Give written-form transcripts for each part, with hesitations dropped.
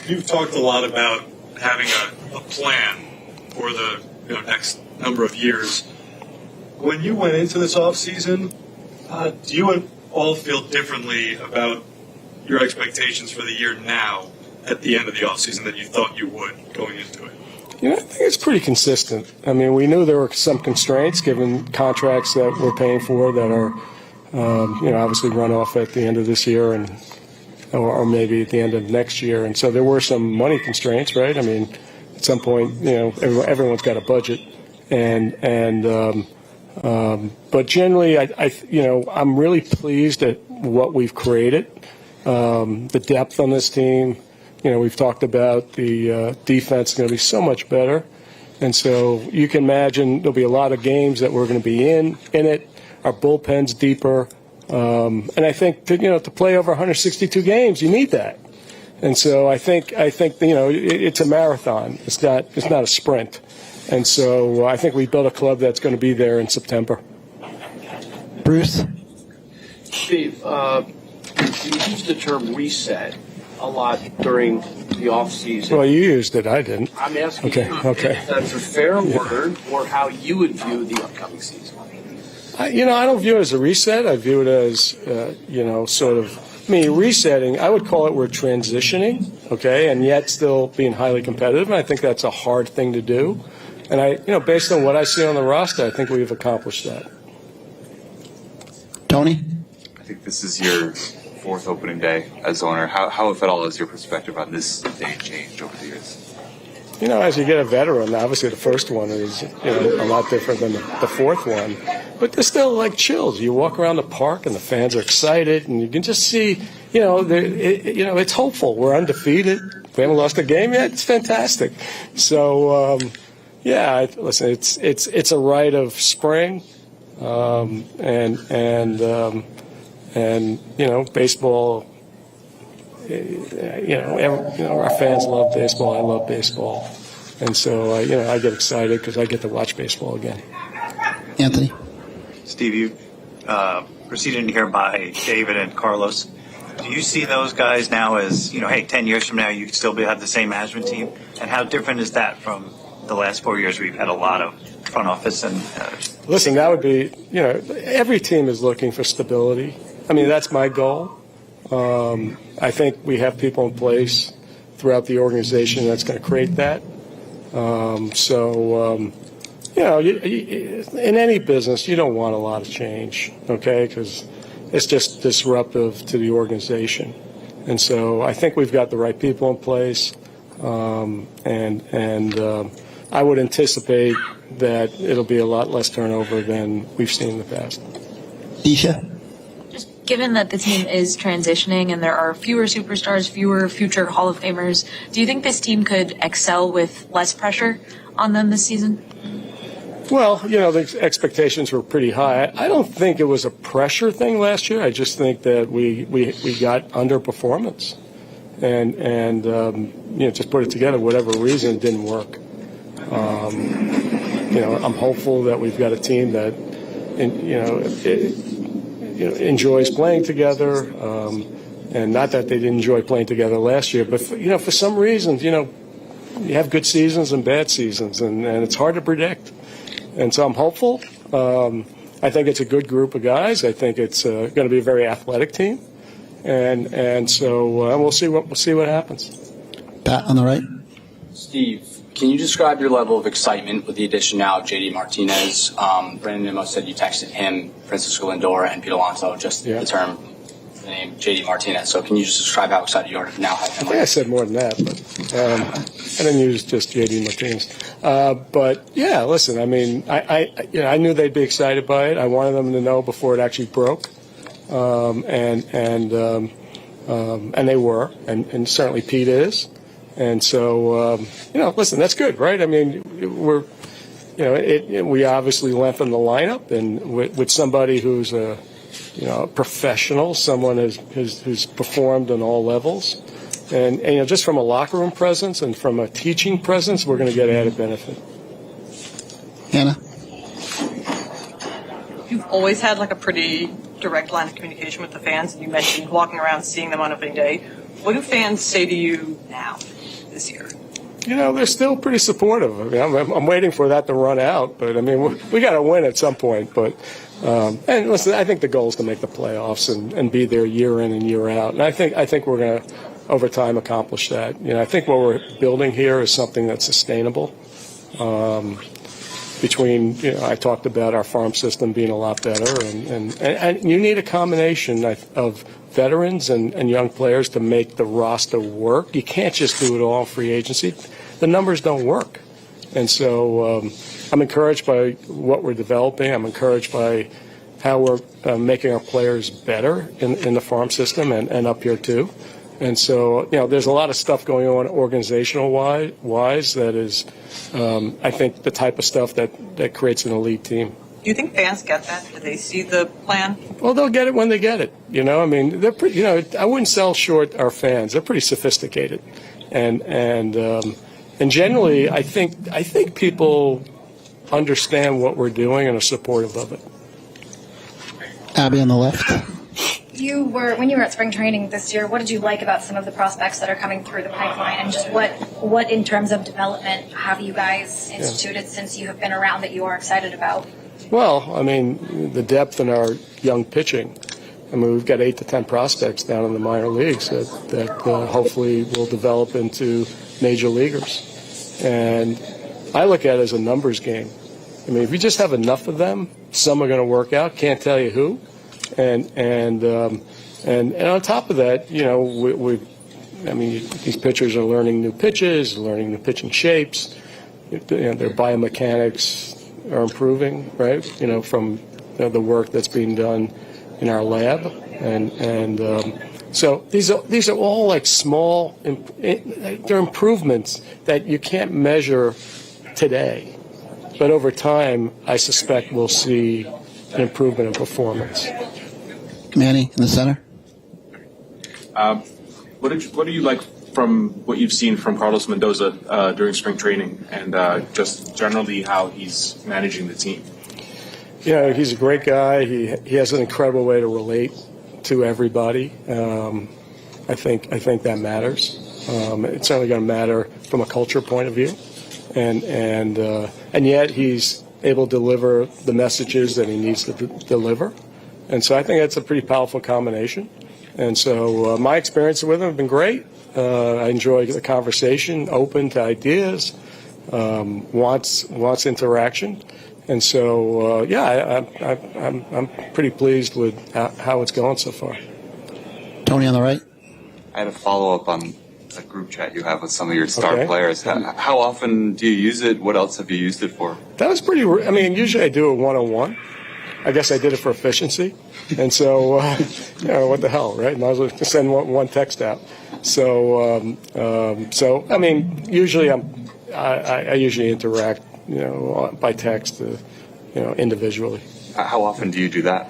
You've talked a lot about having a plan for the next number of years. When you went into this offseason, do you all feel differently about your expectations for the year now at the end of the offseason than you thought you would going into it? I think it's pretty consistent. I mean, we knew there were some constraints given contracts that we're paying for that are, obviously run off at the end of this year or maybe at the end of next year. And so there were some money constraints, right? I mean, at some point, everyone's got a budget, but generally, I'm really pleased at what we've created, the depth on this team. We've talked about the defense is going to be so much better. And so you can imagine there'll be a lot of games that we're going to be in it. Our bullpen's deeper. And I think, to play over 162 games, you need that. And so I think it's a marathon. It's not a sprint. And so I think we built a club that's going to be there in September. Bruce? Steve, you used the term reset a lot during the offseason. Well, you used it. I didn't. I'm asking you if that's a fair word or how you would view the upcoming season. I don't view it as a reset. I view it as, resetting. I would call it we're transitioning, okay, and yet still being highly competitive. And I think that's a hard thing to do. And based on what I see on the roster, I think we've accomplished that. Tony? I think this is your fourth opening day as owner. How, if at all, has your perspective on this day changed over the years? As you get a veteran, obviously the first one is a lot different than the fourth one. But there's still like chills. You walk around the park and the fans are excited, and you can just see, it's hopeful. We're undefeated. We haven't lost a game yet. It's fantastic. So, listen, it's a rite of spring, and baseball. Our fans love baseball. I love baseball, and so I get excited because I get to watch baseball again. Anthony, Steve, you proceeded in here by David and Carlos. Do you see those guys now as 10 years from now you could still have the same management team? And how different is that from the last 4 years where you've had a lot of front office and? Listen, that would be every team is looking for stability. I mean, that's my goal. I think we have people in place throughout the organization that's going to create that. In any business, you don't want a lot of change, okay, because it's just disruptive to the organization. And so I think we've got the right people in place, and I would anticipate that it'll be a lot less turnover than we've seen in the past. Disha? Given that the team is transitioning and there are fewer superstars, fewer future Hall of Famers, do you think this team could excel with less pressure on them this season? Well, the expectations were pretty high. I don't think it was a pressure thing last year. I just think that we got underperformance and just put it together. Whatever reason, it didn't work. I'm hopeful that we've got a team that, enjoys playing together, and not that they didn't enjoy playing together last year, but for some reasons, you have good seasons and bad seasons, and it's hard to predict. And so I'm hopeful. I think it's a good group of guys. I think it's going to be a very athletic team, and so we'll see what happens. Pat on the right. Steve, can you describe your level of excitement with the addition now of J.D. Martinez? Brandon Nimmo said you texted him, Francisco Lindor, and Pete Alonso, just the name J.D. Martinez. So can you just describe how excited you are to now have him? I think I said more than that, but I didn't use just J.D. Martinez. But yeah, listen, I mean, I knew they'd be excited by it. I wanted them to know before it actually broke, and they were, and certainly Pete is. And so, listen, that's good, right? I mean, we obviously lengthened the lineup, and with somebody who's a professional, someone who's performed on all levels, and just from a locker room presence and from a teaching presence, we're going to get added benefit. Hannah? You've always had a pretty direct line of communication with the fans, and you mentioned walking around, seeing them on opening day. What do fans say to you now? this year? They're still pretty supportive. I mean, I'm waiting for that to run out, but I mean, we got to win at some point. But and listen, I think the goal is to make the playoffs and be there year in and year out. And I think we're going to, over time, accomplish that. I think what we're building here is something that's sustainable. I talked about our farm system being a lot better, and you need a combination of veterans and young players to make the roster work. You can't just do it all in free agency. The numbers don't work. And so I'm encouraged by what we're developing. I'm encouraged by how we're making our players better in the farm system and up here too. And so, there's a lot of stuff going on organizational-wise that is, I think, the type of stuff that creates an elite team. Do you think fans get that? Do they see the plan? Well, they'll get it when they get it. I mean, they're pretty. I wouldn't sell short our fans. They're pretty sophisticated, and generally, I think people understand what we're doing and are supportive of it. Abby on the left. When you were at spring training this year, what did you like about some of the prospects that are coming through the pipeline, and just what in terms of development have you guys instituted since you have been around that you are excited about? Well, I mean, the depth in our young pitching. I mean, we've got 8 to 10 prospects down in the minor leagues that hopefully will develop into major leaguers. And I look at it as a numbers game. I mean, if you just have enough of them, some are going to work out. Can't tell you who. And on top of that, these pitchers are learning new pitches, learning new pitching shapes. Their biomechanics are improving, right? From the work that's being done in our lab, and so these are all like small. They're improvements that you can't measure today, but over time, I suspect we'll see an improvement in performance. Manny in the center. What do you like from what you've seen from Carlos Mendoza during spring training, and just generally how he's managing the team? He's a great guy. He has an incredible way to relate to everybody. I think that matters. It's certainly going to matter from a culture point of view, and yet he's able to deliver the messages that he needs to deliver. And so I think that's a pretty powerful combination. And so my experience with him has been great. I enjoy the conversation, open to ideas, wants interaction. And so, I'm pretty pleased with how it's going so far. Tony on the right. I had a follow-up on a group chat you have with some of your star players. How often do you use it? What else have you used it for? That was pretty. I mean, usually I do it one-on-one. I guess I did it for efficiency. And so, what the hell, right? Might as well just send one text out. So I mean, usually I usually interact, by text, individually. How often do you do that?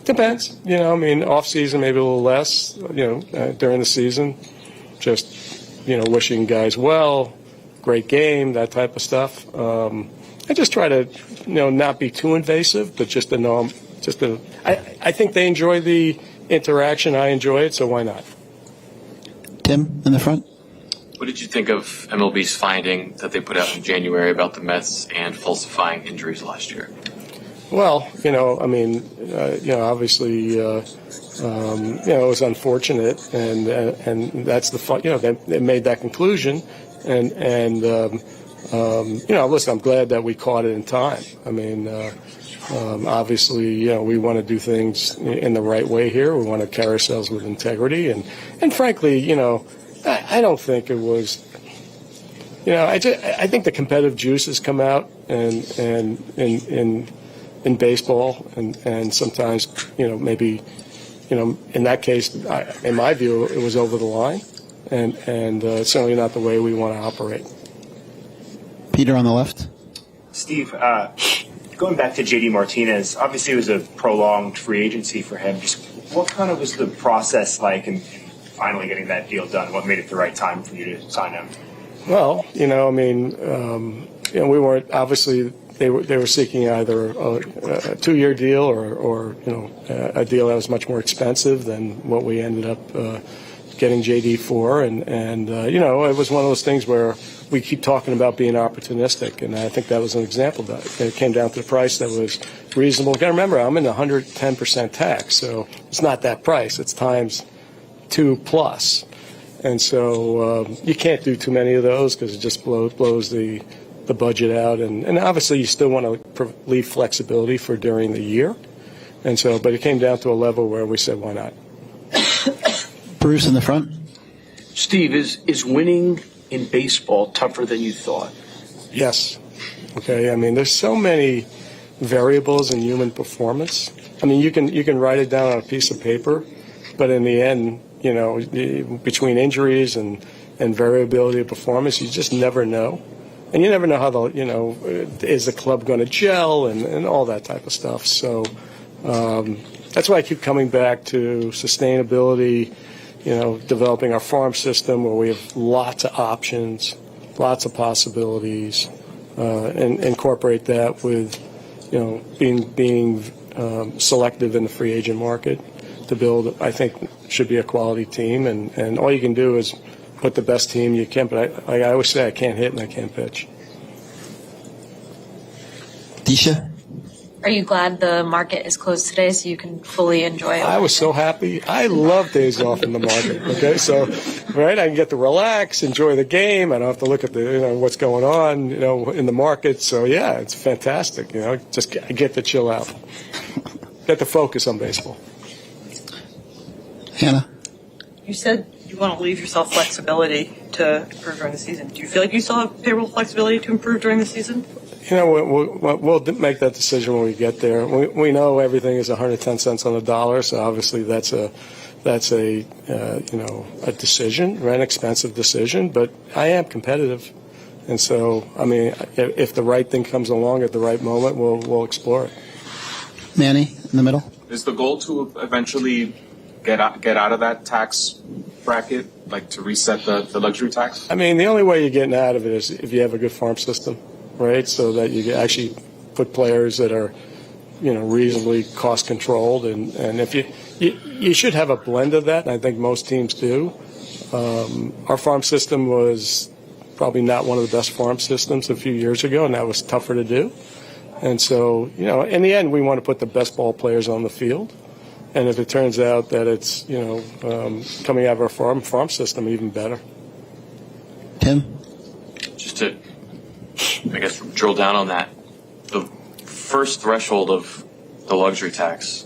Depends. Off season maybe a little less. During the season, just wishing guys well, great game, that type of stuff. I just try to not be too invasive, but just to know I think they enjoy the interaction. I enjoy it, so why not? Tim in the front. What did you think of MLB's finding that they put out in January about the Mets and falsifying injuries last year? Well, obviously, it was unfortunate, and that's the fun. They made that conclusion, and listen, I'm glad that we caught it in time. I mean, obviously, we want to do things in the right way here. We want to carry ourselves with integrity, and frankly, I don't think it was. I think the competitive juice has come out, and in baseball, and sometimes, maybe, in that case, in my view, it was over the line, and it's certainly not the way we want to operate. Peter on the left. Steve, going back to JD Martinez, obviously it was a prolonged free agency for him. Just what kind of was the process like in finally getting that deal done? What made it the right time for you to sign him? Well, we weren't, obviously they were seeking either a 2-year deal or a deal that was much more expensive than what we ended up getting JD for, and you know, it was one of those things where we keep talking about being opportunistic, and I think that was an example of that. It came down to the price that was reasonable. You got to remember, I'm in the 110% tax, so it's not that price. It's times 2 plus. And so you can't do too many of those because it just blows the budget out. And obviously you still want to leave flexibility for during the year. And so, but it came down to a level where we said, why not? Bruce in the front. Steve, is winning in baseball tougher than you thought? Yes. Okay. I mean, there's so many variables in human performance. I mean, you can write it down on a piece of paper, but in the end, you know, between injuries and variability of performance, you just never know. And you never know how is the club going to gel and all that type of stuff. So that's why I keep coming back to sustainability, you know, developing our farm system where we have lots of options, lots of possibilities, and incorporate that with, you know, being selective in the free agent market to build, I think, should be a quality team. And all you can do is put the best team you can. But I always say I can't hit and I can't pitch. Disha? Are you glad the market is closed today so you can fully enjoy it? I was so happy. I love days off in the market. Okay, so right, I can get to relax, enjoy the game. I don't have to look at what's going on, in the market. So yeah, it's fantastic. Just I get to chill out, get to focus on baseball. Hannah? You said you want to leave yourself flexibility to improve during the season. Do you feel like you still have payroll flexibility to improve during the season? We'll make that decision when we get there. We know everything is 110 cents on the dollar, so obviously that's a decision, an expensive decision. But I am competitive, and so I mean, if the right thing comes along at the right moment, we'll explore it. Manny in the middle. Is the goal to eventually get out of that tax bracket, like to reset the luxury tax? I mean, the only way you're getting out of it is if you have a good farm system, right? So that you actually put players that are, reasonably cost controlled, and if you should have a blend of that. And I think most teams do. Our farm system was probably not one of the best farm systems a few years ago, and that was tougher to do. And so, in the end, we want to put the best ball players on the field. And if it turns out that it's, coming out of our farm system, even better. Tim? Just to, I guess, drill down on that, the first threshold of the luxury tax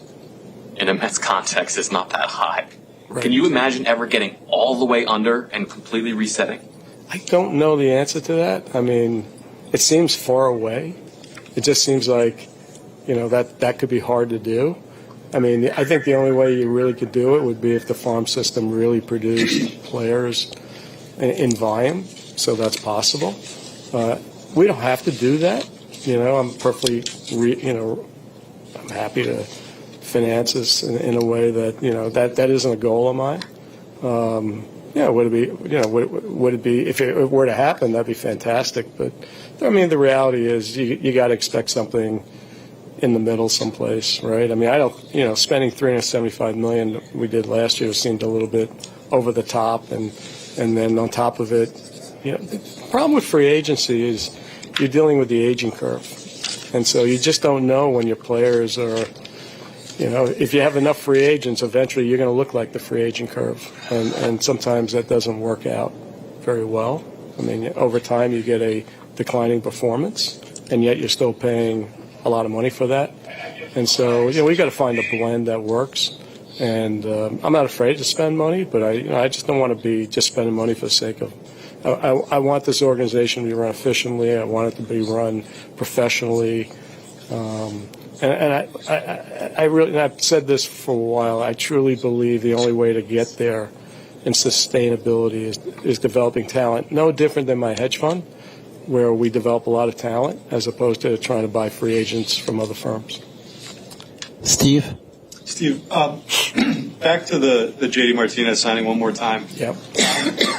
in a Mets context is not that high. Right. Can you imagine ever getting all the way under and completely resetting? I don't know the answer to that. I mean, it seems far away. It just seems like, that could be hard to do. I mean, I think the only way you really could do it would be if the farm system really produced players in volume, so that's possible. We don't have to do that. I'm perfectly, I'm happy to finance this in a way that, that isn't a goal of mine. Would it be, would it be, if it were to happen, that'd be fantastic. But, I mean, the reality is you got to expect something in the middle someplace, right? I mean, I don't, spending $375 million we did last year seemed a little bit over the top, and then on top of it, the problem with free agency is you're dealing with the aging curve, and so you just don't know when your players are, if you have enough free agents, eventually you're going to look like the free agent curve, and sometimes that doesn't work out very well. I mean, over time you get a declining performance, and yet you're still paying a lot of money for that. And so, we got to find a blend that works. And I'm not afraid to spend money, but I just don't want to be just spending money for the sake of. I want this organization to be run efficiently. I want it to be run professionally. And I really, and I've said this for a while, I truly believe the only way to get there in sustainability is developing talent. No different than my hedge fund, where we develop a lot of talent as opposed to trying to buy free agents from other firms. Steve, back to the JD Martinez signing one more time. Yep.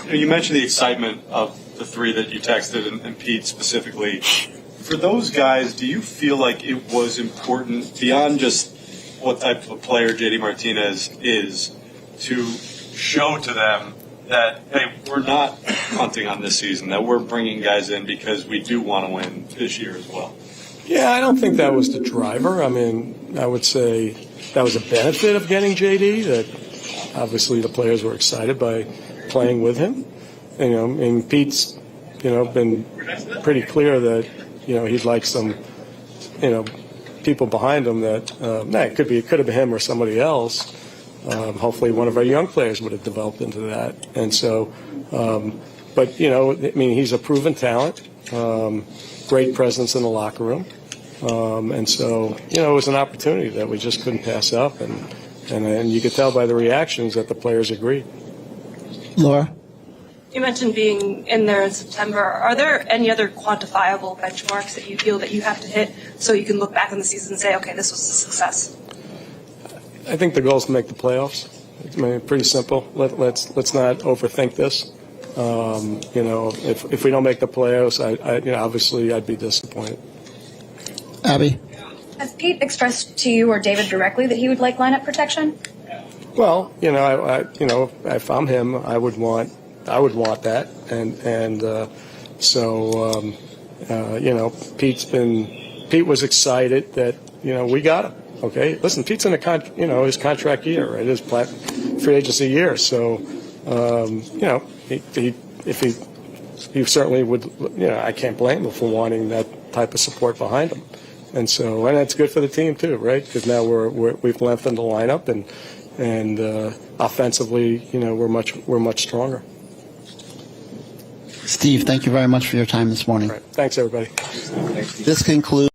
You mentioned the excitement of the three that you texted and Pete specifically. For those guys, do you feel like it was important, beyond just what type of player JD Martinez is, to show to them that, hey, we're not punting on this season, that we're bringing guys in because we do want to win this year as well? Yeah, I don't think that was the driver. I mean, I would say that was a benefit of getting JD, that obviously the players were excited by playing with him. You know, and Pete's, been pretty clear that, he'd like some, people behind him that, it could have been him or somebody else. Hopefully one of our young players would have developed into that. And so, but, he's a proven talent, great presence in the locker room. And so, it was an opportunity that we just couldn't pass up. And you could tell by the reactions that the players agreed. Laura? You mentioned being in there in September. Are there any other quantifiable benchmarks that you feel that you have to hit so you can look back on the season and say, okay, this was a success? I think the goal is to make the playoffs. I mean, pretty simple. Let's not overthink this. If we don't make the playoffs, obviously I'd be disappointed. Abby? Has Pete expressed to you or David directly that he would like lineup protection? Well, if I'm him, I would want that, and Pete was excited that we got him. Okay, listen, Pete's in his contract year, right? His free agency year, so he certainly would. I can't blame him for wanting that type of support behind him, and that's good for the team too, right? Because now we've lengthened the lineup and offensively, we're much stronger. Steve, thank you very much for your time this morning. All right. Thanks, everybody. This concludes